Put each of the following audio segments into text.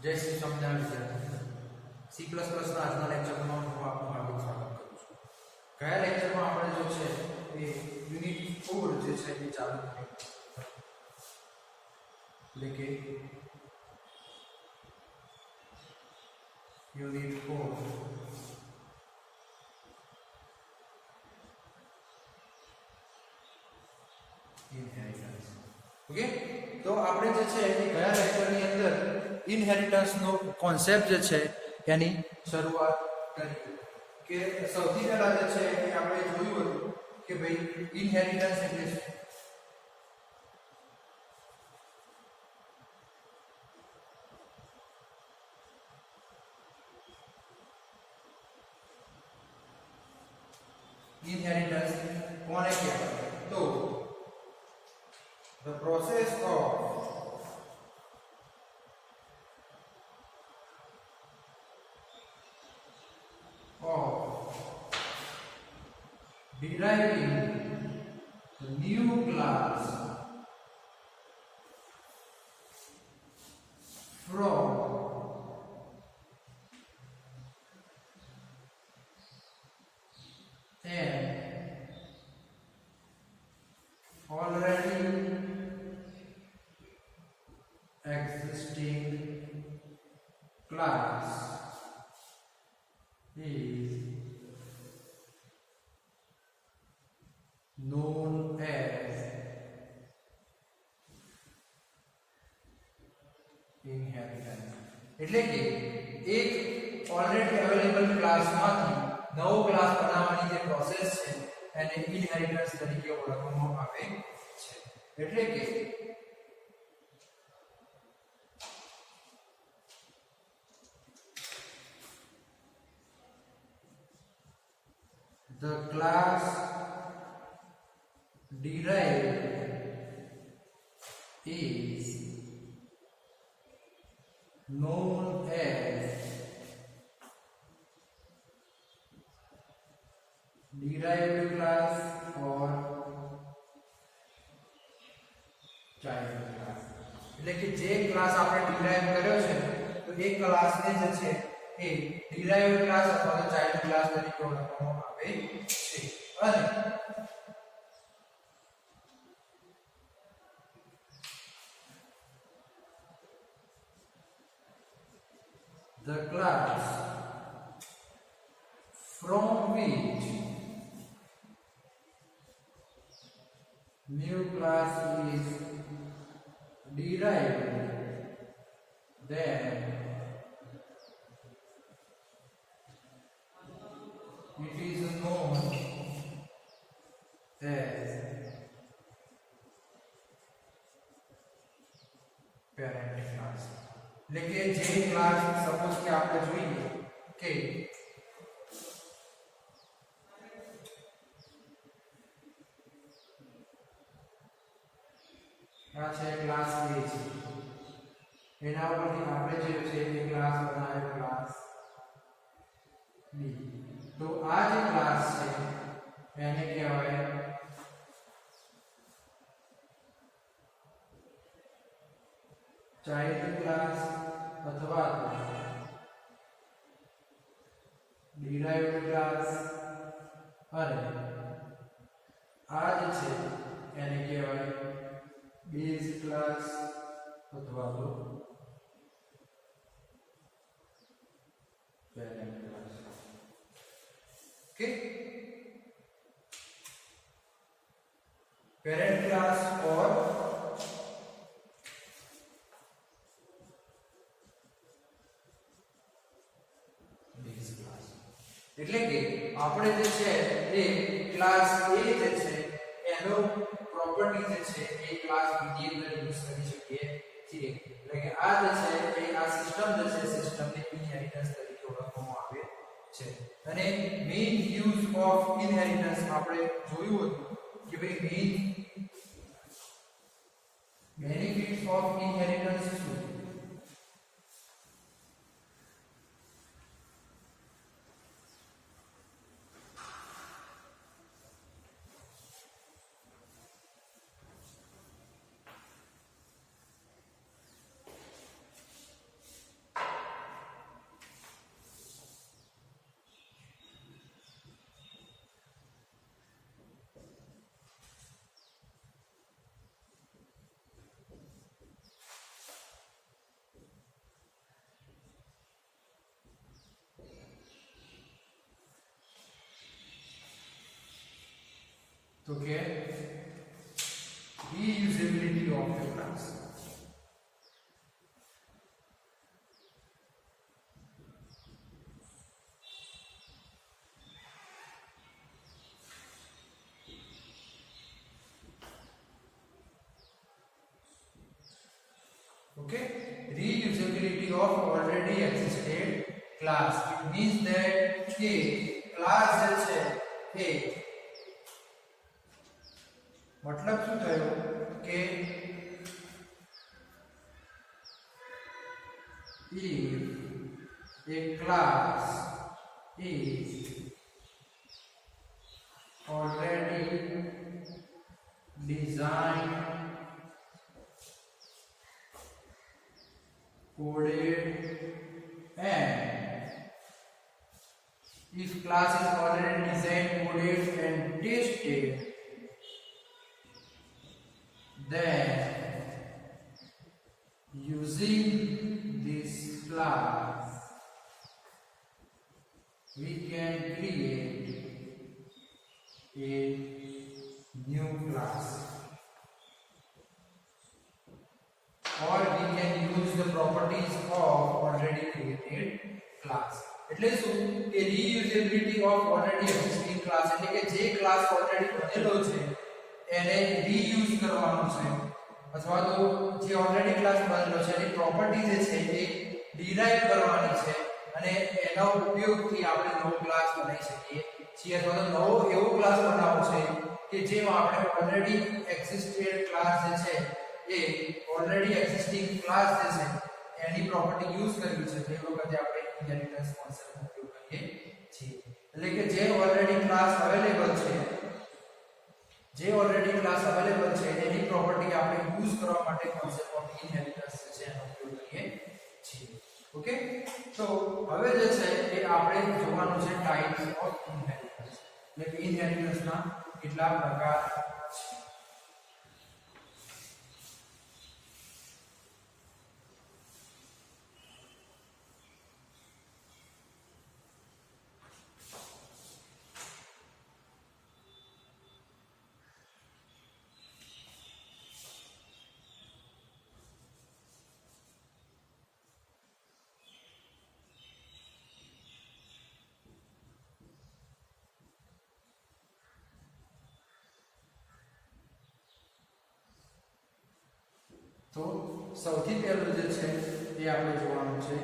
જય શ્રી સ્વામિનારાયણ વિદ્યાર્થી C plus પ્લસના આજના લેક્ચરમાં હું આપનું હાર્દિક સ્વાગત કરું છું. ગયા લેક્ચરમાં આપણે જો છે એ યુનિટ 4 જે છે એ ચાલુ કર્યું એટલે કે યુનિટ 4 ઇનહેરિટન્સ. ઓકે, તો આપણે જે છે એ ગયા લેક્ચરની અંદર ઇનહેરિટન્સ નો કોન્સેપ્ટ જે છે એની શરૂઆત કરી કે સૌથી પહેલા જે છે એ આપણે જોયું હતું કે ભાઈ ઇનહેરિટન્સ એટલે શું. ઇનહેરિટન્સ કોને કહેવાય? તો the process of deriving the new class from an already existing class is known as inheritance. એટલે કે એક ઓલરેડી અવેલેબલ ક્લાસમાંથી નવો ક્લાસ બનાવવાની જે પ્રોસેસ છે એને ઇનહેરિટન્સ તરીકે ઓળખવામાં આવે છે. એટલે કે the class derived is known as derived class or child class. એટલે કે જે ક્લાસ આપણે ડિરાઈવ કર્યો છે તો એ ક્લાસને જે છે એ ડિરાઈવ્ડ ક્લાસ અથવા તો ચાઇલ્ડ ક્લાસ તરીકે ઓળખવામાં આવે છે. અને the class from which new class is derived then it is known as parent class. એટલે કે જે ક્લાસ સપોઝ કે આપણે જોઈએ કે આ છે ક્લાસ A છે, એના ઉપરથી આપણે જે છે એ ક્લાસ બનાવ્યો ક્લાસ B. તો આ જે ક્લાસ છે એને કહેવાય ચાઇલ્ડ ક્લાસ અથવા ડિરાઇવ્ડ ક્લાસ અને આ જે છે એને કહેવાય બેઝ ક્લાસ અથવા તો parent class. Okay, parent class or એટલે કે આપણે જે છે એ ક્લાસ A જે છે એનો પ્રોપર્ટી જે છે એ ક્લાસ B ની અંદર યુઝ કરી શકીએ છીએ. એટલે કે આ જે છે એ આ સિસ્ટમ જે છે સિસ્ટમને ઇનહેરિટન્સ તરીકે ઓળખવામાં આવે છે. અને મેઇન યુઝ ઓફ ઇનહેરિટન્સ આપણે જોયું હતું કે ભાઈ મેઇન બેનિફિટ્સ ઓફ ઇનહેરિટન્સ શું છે. તો કે reusability of the class. Okay, reusability of already existed class. It means that કે class જે છે એ मतलब શું થયું કે if a class is already designed, coded, and if class is already designed, coded and tested, then using this class we can create a new class, or we can use the properties of already created class. એટલે શું કે reusability of already existing class એટલે કે જે class already બનેલો છે એને reuse કરવાનો છે, અથવા તો જે ઓલરેડી ક્લાસ બનેલો છે એની પ્રોપર્ટી જે છે એ ડિરાઈવ કરવાની છે અને એનો ઉપયોગથી આપણે નવો ક્લાસ બનાવી શકીએ છીએ, અથવા તો નવો એવો ક્લાસ બનાવવો છે કે જેમાં આપણે ઓલરેડી એક્ઝિસ્ટેડ ક્લાસ જે છે એ ઓલરેડી એક્ઝિસ્ટિંગ ક્લાસ જે છે એની પ્રોપર્ટી યુઝ કરવી છે. તે વખતે આપણે ઇનહેરિટન્સ કોન્સેપ્ટનો ઉપયોગ કરીએ છીએ. એટલે કે જે ઓલરેડી ક્લાસ અવેલેબલ છે, જે ઓલરેડી ક્લાસ અવેલેબલ છે એની પ્રોપર્ટી આપણે યુઝ કરવા માટે કોન્સેપ્ટ ઓફ ઇનહેરિટન્સ છે એનો ઉપયોગ કરીએ છીએ. ઓકે, તો હવે જે છે એ આપણે જોવાનું છે ટાઈપ્સ ઓફ ઇનહેરિટન્સ, એટલે કે ઇનહેરિટન્સના કેટલા પ્રકાર છે. તો સૌથી પહેલું જે છે એ આપણે જોવાનું છે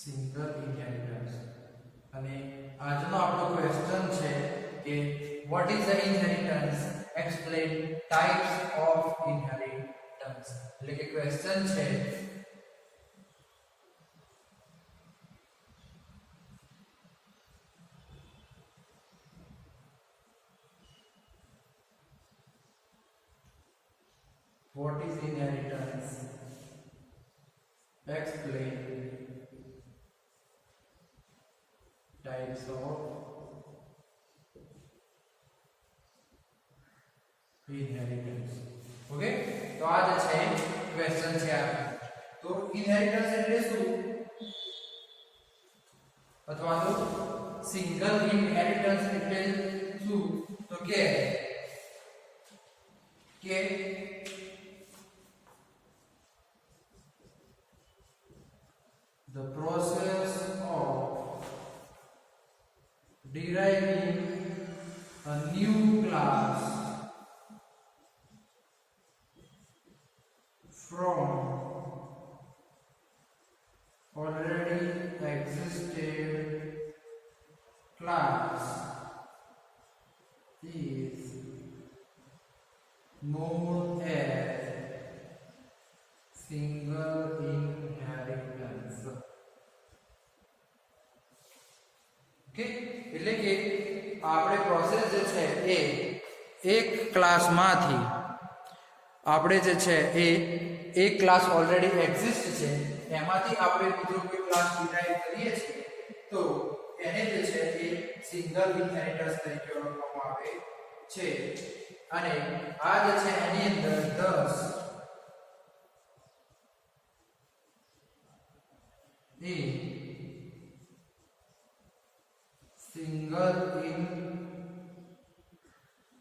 સિંગલ ઇનહેરિટન્સ. અને આજનો આપણો ક્વેશ્ચન છે કે what is the inheritance, explain types of inheritance. એટલે કે ક્વેશ્ચન છે what is inheritance, explain types of inheritance. Okay, તો આ જે છે ક્વેશ્ચન છે આ. તો ઇનહેરિટન્સ એટલે શું, અથવા તો સિંગલ ઇનહેરિટન્સ એટલે શું, તો કે the process of deriving a new class from already existed class is known as single inheritance. Okay, એટલે કે આપણે પ્રોસેસ જે છે એ એક ક્લાસમાંથી આપણે જે છે એ એક ક્લાસ ઓલરેડી એક્ઝિસ્ટ છે એમાંથી આપણે બીજો કોઈ ક્લાસ ડિરાઈવ કરીએ છીએ તો એને જે છે એ સિંગલ ઇનહેરિટન્સ તરીકે ઓળખવામાં આવે છે. અને આ જે છે એની અંદર 10 એ single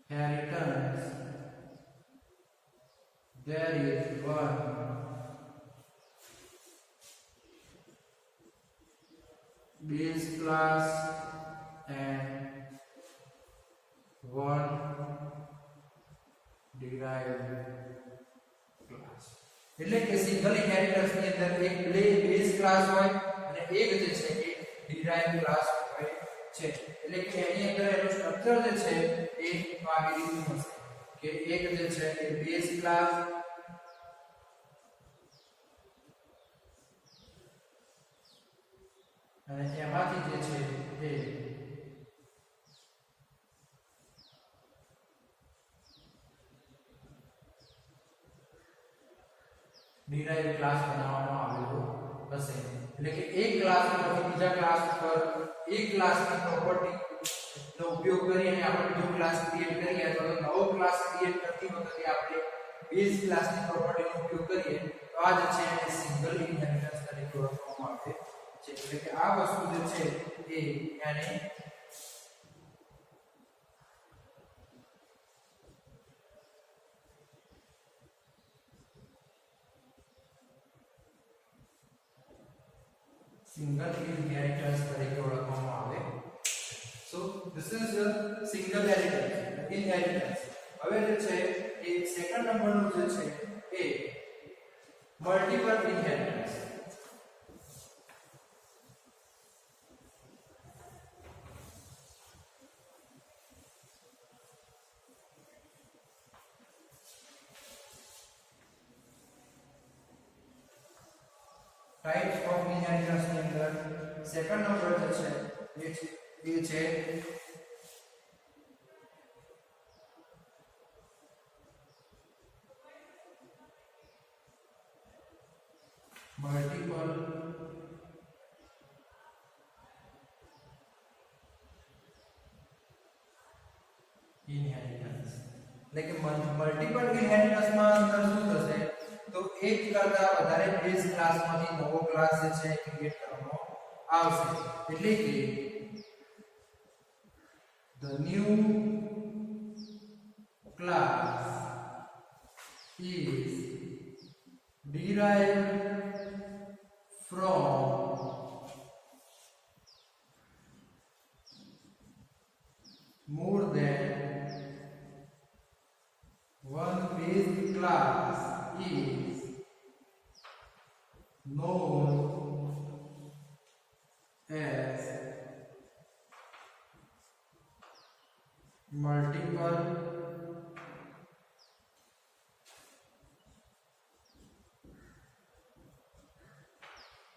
inheritance. There is one base class and one derived class. એટલે કે સિંગલ ઇનહેરિટન્સ ની અંદર એક બેઝ ક્લાસ હોય અને એક જે છે એ ડિરાઇવ્ડ ક્લાસ હોય છે. એટલે કે એની અંદર એનું સ્ટ્રક્ચર જે છે એ આવી રીતનું હશે કે એક જે છે એ બેઝ ક્લાસ અને એમાંથી જે છે એ ડિરાઇવ્ડ ક્લાસ બનાવવામાં આવેલો હશે. એટલે કે એક ક્લાસ પરથી બીજા ક્લાસ પર એક ક્લાસની પ્રોપર્ટી નો ઉપયોગ કરી અને આપણે બીજો ક્લાસ ક્રિએટ કરીએ અથવા તો નવો ક્લાસ ક્રિએટ કરતી વખતે આપણે બેઝ ક્લાસની પ્રોપર્ટીનો ઉપયોગ કરીએ તો આ જે છે એ સિંગલ ઇનહેરિટન્સ તરીકે ઓળખવામાં આવે છે. એટલે કે આ વસ્તુ જે છે એ એને single inheritance તરીકે ઓળખવામાં આવે. So this is a single inheritance. હવે જે છે એ સેકન્ડ નંબરનું જે છે એ multiple inheritance. Types of inheritance ની અંદર સેકન્ડ નંબર જે છે એ છે મલ્ટીપલ ઇનહેરિટન્સ. એટલે કે મલ્ટીપલ ઇનહેરિટન્સ માં અંદર શું થશે તો એક કરતા વધારે બેઝ ક્લાસમાંથી નવો ક્લાસ જે છે ક્રિએટ કરવામાં આવશે. એટલે કે the new class is derived from more than one base class is known as multiple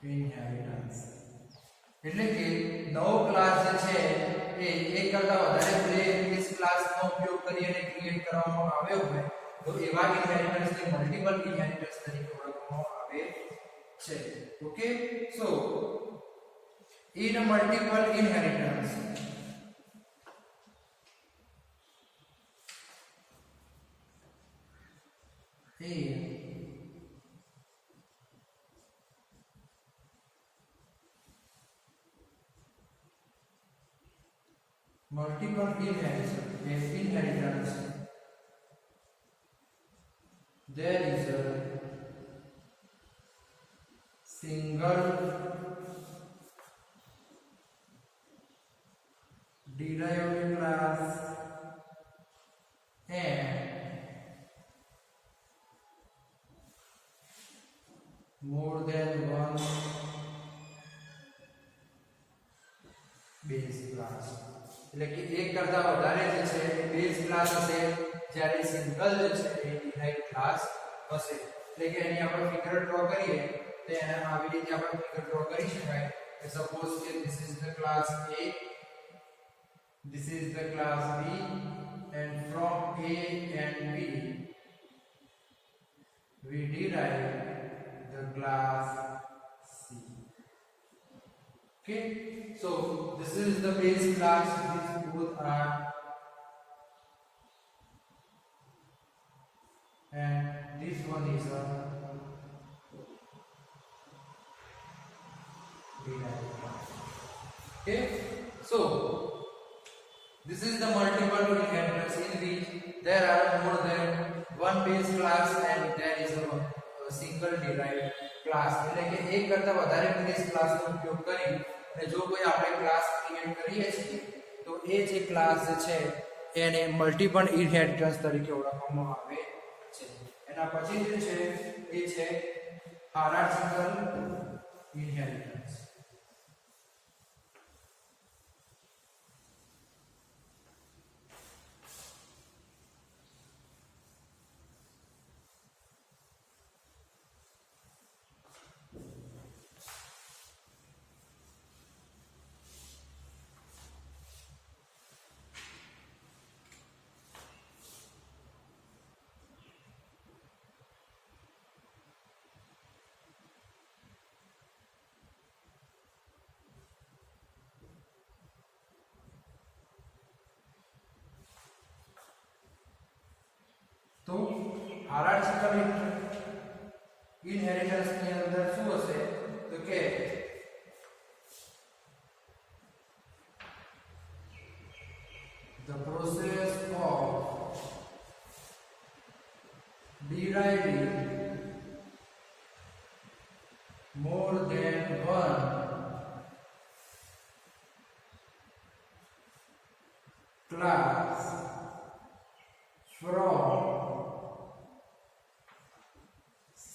inheritance. એટલે કે નવો ક્લાસ જે છે એ એક કરતા વધારે બેઝ ક્લાસનો ઉપયોગ કરી અને ક્રિએટ કરવામાં આવ્યો હોય તો એવા ઇનહેરિટન્સને મલ્ટીપલ ઇનહેરિટન્સ તરીકે ઓળખવામાં આવે છે. Okay, so in a multiple inheritance multiple inheritance there is a single derived class and more than one base class. એટલે કે એક કરતા વધારે જે છે એ બેઝ ક્લાસ હશે જ્યારે સિંગલ જે છે એ ડિરાઇવ્ડ ક્લાસ હશે. એટલે કે એની આપણે ફિગર ડ્રો કરીએ તો એને આવી રીતે આપણે ફિગર ડ્રો કરી શકાય કે સપોઝ કે this is the class A, this is the class B, and from A and B we derive the class C. Okay, so this is the base class. These both are, and this one is a derived class. Okay, so This is the multiple inheritance in which there are more than one base class and there is a single derived class. એટલે કે એક કરતા વધારે base ક્લાસનો ઉપયોગ કરી અને જો કોઈ આપણે ક્લાસ ક્રિએટ કરીએ છીએ તો એ જે ક્લાસ છે એને મલ્ટીપલ ઇનહેરિટન્સ તરીકે ઓળખવામાં આવે છે. એના પછી જે છે એ છે હાયરાર્ચિકલ ઇનહેરિટન્સ. तो हायरार्चिकल इनहेरिटेंस ની અંદર શું હશે તો કે the process of deriving more than one class from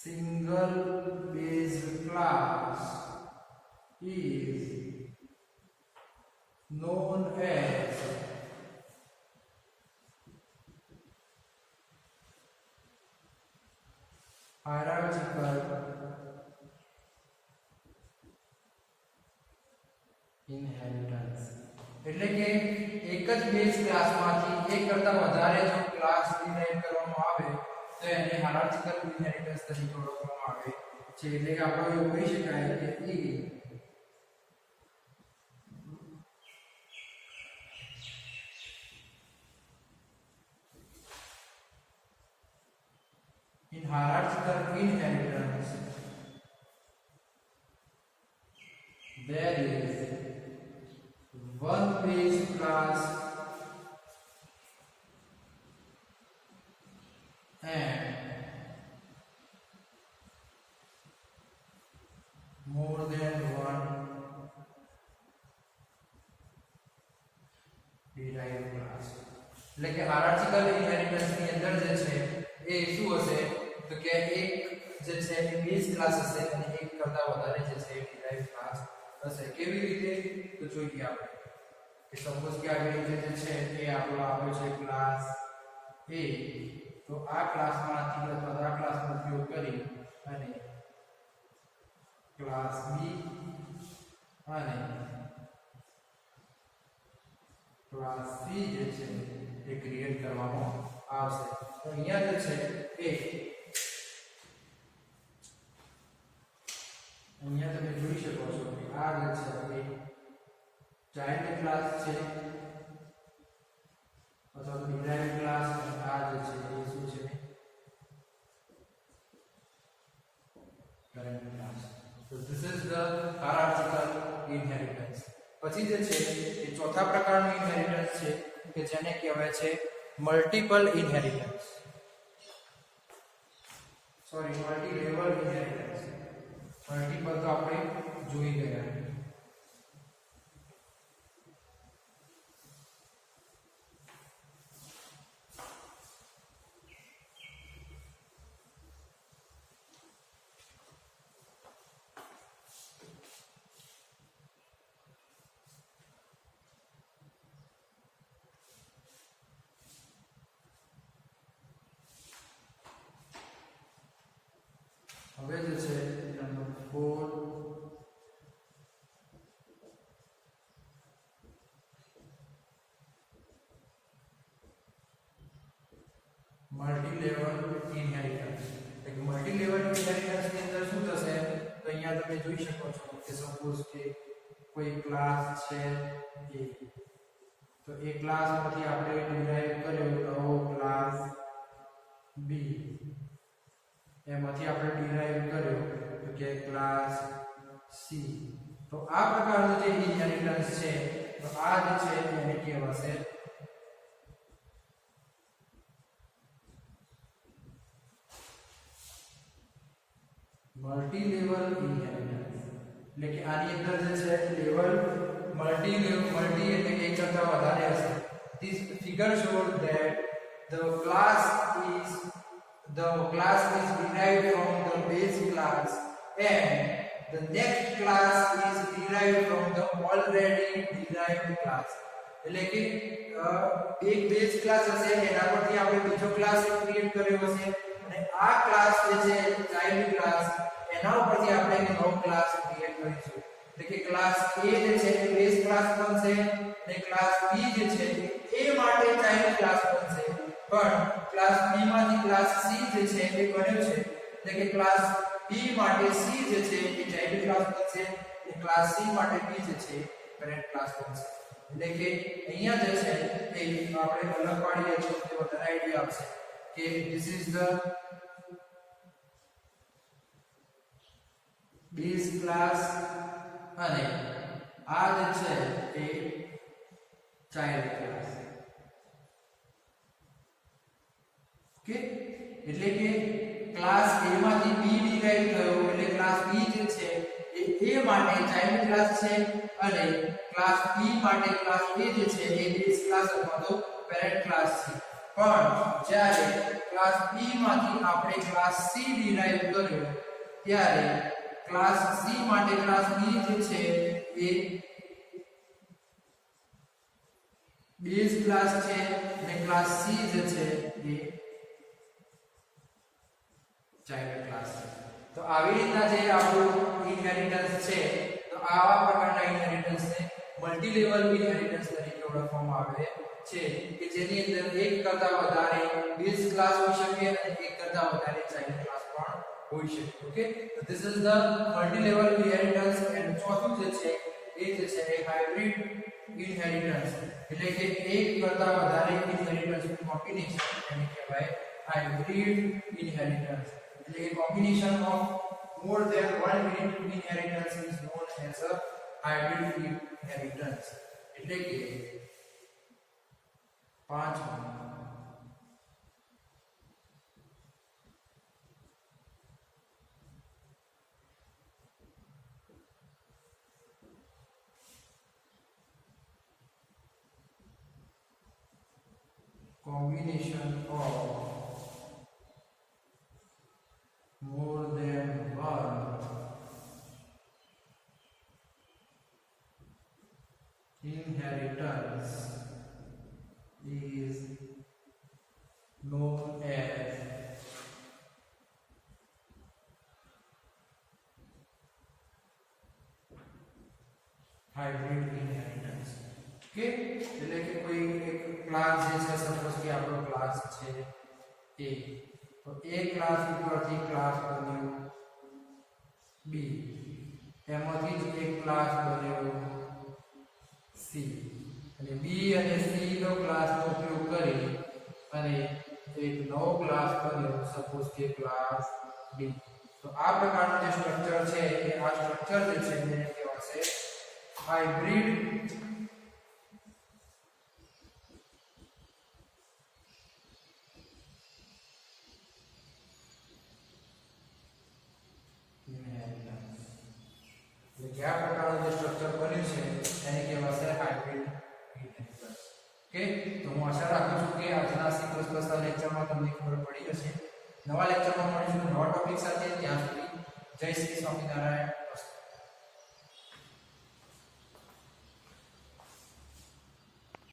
single base class is known as hierarchical inheritance. એટલે કે એક જ બેઝ ક્લાસમાંથી એક કરતા વધારે જો ક્લાસ ડિરાઈવ કરવામાં આવે તો એને હાયરાર્ચિકલ ઇનહેરિટન્સ તરીકે ઓળખવામાં આવે છે. એટલે કે આપણે એવું કહી શકાય કે in hierarchical inheritance there is one base class and more than one derived class. એટલે કે હાયરાર્ચિકલ ઇનહેરિટન્સ ની અંદર જે છે એ શું હશે તો કે એક જે છે એ બેઝ ક્લાસ હશે અને એક કરતા વધારે જે છે એ ડિરાઇવ્ડ ક્લાસ હશે. કેવી રીતે તો જોઈએ આપણે કે સપોઝ કે આ જે છે એ આપણો આપ્યો છે ક્લાસ A, તો આ ક્લાસમાંથી અથવા આ ક્લાસનો ઉપયોગ કરી અને ક્લાસ B અને ક્લાસ C જે છે એ ક્રિએટ કરવામાં આવશે. તો અહીંયા જે છે એ અહીંયા તમે જોઈ શકો છો કે આ જે છે એ ચાઇલ્ડ ક્લાસ છે અથવા તો ડિરાઇવ્ડ ક્લાસ અને આ જે છે એ શું છે parent class. So this is the hierarchical inheritance. પછી જે છે એ ચોથા પ્રકારનું ઇનહેરિટન્સ છે કે જેને કહેવાય છે multiple inheritance. Sorry, multi level inheritance. Multiple તો આપણે જોઈ ગયા. હવે જે છે નંબર 4 મલ્ટી લેવલ ઇનહેરિટન્સ. એટલે મલ્ટી લેવલ ઇનહેરિટન્સ ની અંદર શું થશે તો અહીંયા તમે જોઈ શકો છો કે સપોઝ કે કોઈ ક્લાસ છે A, તો એ ક્લાસમાંથી આપણે ડિરાઈવ કર્યો નવો ક્લાસ B, એમાંથી આપણે ડિરાઈવ કર્યો તો કે ક્લાસ C. તો આ પ્રકારનું જે ઇનહેરિટન્સ છે તો આ જે છે એને કહેવાશે મલ્ટી લેવલ ઇનહેરિટન્સ એટલે કે આની અંદર જે છે લેવલ મલ્ટી એટલે કે એક કરતા વધારે હશે. This figure shows that the class is derived from the base class and the next class is derived from the already derived class. એટલે કે એક બેઝ ક્લાસ હશે એના પરથી આપણે બીજો ક્લાસ ક્રિએટ કર્યો હશે અને આ ક્લાસ જે છે ચાઇલ્ડ ક્લાસ એના ઉપરથી આપણે એક નવો ક્લાસ ક્રિએટ કરીશું. એટલે કે ક્લાસ A જે છે એ બેઝ ક્લાસ બનશે અને ક્લાસ B જે છે એ માટે ચાઇલ્ડ ક્લાસ બનશે. પણ ક્લાસ B માંથી ક્લાસ C જે છે એ બન્યો છે એટલે કે ક્લાસ B માટે C જે છે એ ચાઇલ્ડ ક્લાસ બનશે અને ક્લાસ C માટે B જે છે પેરેન્ટ ક્લાસ બનશે. એટલે કે અહીંયા જે છે એ આપણે અલગ પાડીએ તો તે વધારે આઈડિયા આપશે કે this is the base class અને આ જે છે એ ચાઇલ્ડ ક્લાસ. ઓકે એટલે કે ક્લાસ A માંથી B ડિરાઈવ થયો એટલે ક્લાસ B જે છે એ A માટે ચાઇલ્ડ ક્લાસ છે અને ક્લાસ B માટે ક્લાસ A જે છે એ બેઝ ક્લાસ અથવા તો પેરેન્ટ ક્લાસ છે. પણ જ્યારે ક્લાસ B માંથી આપણે ક્લાસ C ડિરાઈવ કર્યો ત્યારે ક્લાસ C માટે ક્લાસ B જે છે એ બેઝ ક્લાસ છે અને ક્લાસ C જે છે એ ચાઇલ્ડ ક્લાસ છે. તો આવી રીતના જે આપણું ઇનહેરિટન્સ છે તો આવા પ્રકારના ઇનહેરિટન્સ ને મલ્ટી લેવલ ઇનહેરિટન્સ તરીકે ઓળખવામાં આવે છે કે જેની અંદર એક કરતા વધારે બેઝ ક્લાસ હોઈ શકે અને એક કરતા વધારે ચાઇલ્ડ ક્લાસ પણ હોઈ શકે. ઓકે તો this is the multi level inheritance and ચોથું જે છે એ જે છે એ હાઇબ્રિડ ઇનહેરિટન્સ એટલે કે એક કરતા વધારે ઇનહેરિટન્સનું કોમ્બિનેશન એને કહેવાય હાઇબ્રિડ ઇનહેરિટન્સ. એટલે કે combination of more than one inheritance is known as a hybrid inheritance. એટલે કે પાંચમું combination of more than one inheritance is known as hybrid inheritance. Okay એટલે કે કોઈ એક ક્લાસ જે છે સપોઝ કે આપણો ક્લાસ છે A તો A ક્લાસ ઉપરથી ક્લાસ બન્યો B એમાંથી જ એક ક્લાસ બન્યો C અને B અને C નો ક્લાસનો ઉપયોગ કરી અને એક નવો ક્લાસ બન્યો સપોઝ કે ક્લાસ D. તો આ પ્રકારનું જે સ્ટ્રક્ચર છે એ આ સ્ટ્રક્ચર જે છે એને કહેવાશે હાઇબ્રિડ क्या प्रकार जो स्ट्रक्चर बन्યું છે એને કહેવાશે હાઇબ્રિડ ઇનહેરિટન્સ. ઓકે તો હું આશા રાખું છું કે આજના C++ ના લેક્ચરમાં તમને ખબર પડી હશે. નવા લેક્ચરમાં મળીશું નવા ટોપિક સાથે. ત્યાં સુધી જય શ્રી સ્વામિનારાયણ.